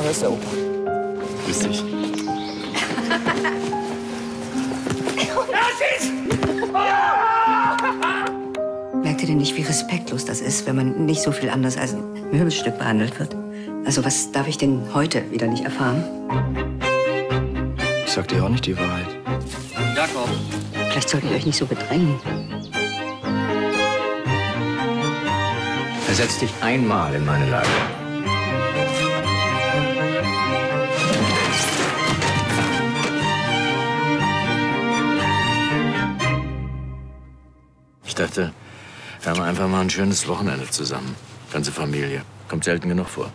das ist der Opa. Grüß dich. Merkt ihr denn nicht, wie respektlos das ist, wenn man nicht so viel anders als ein Möbelstück behandelt wird? Also was darf ich denn heute wieder nicht erfahren? Ich sag dir auch nicht die Wahrheit. Jakob. Vielleicht solltet ihr euch nicht so bedrängen. Versetz dich einmal in meine Lage. Ich dachte, wir haben einfach mal ein schönes Wochenende zusammen. Ganze Familie. Kommt selten genug vor.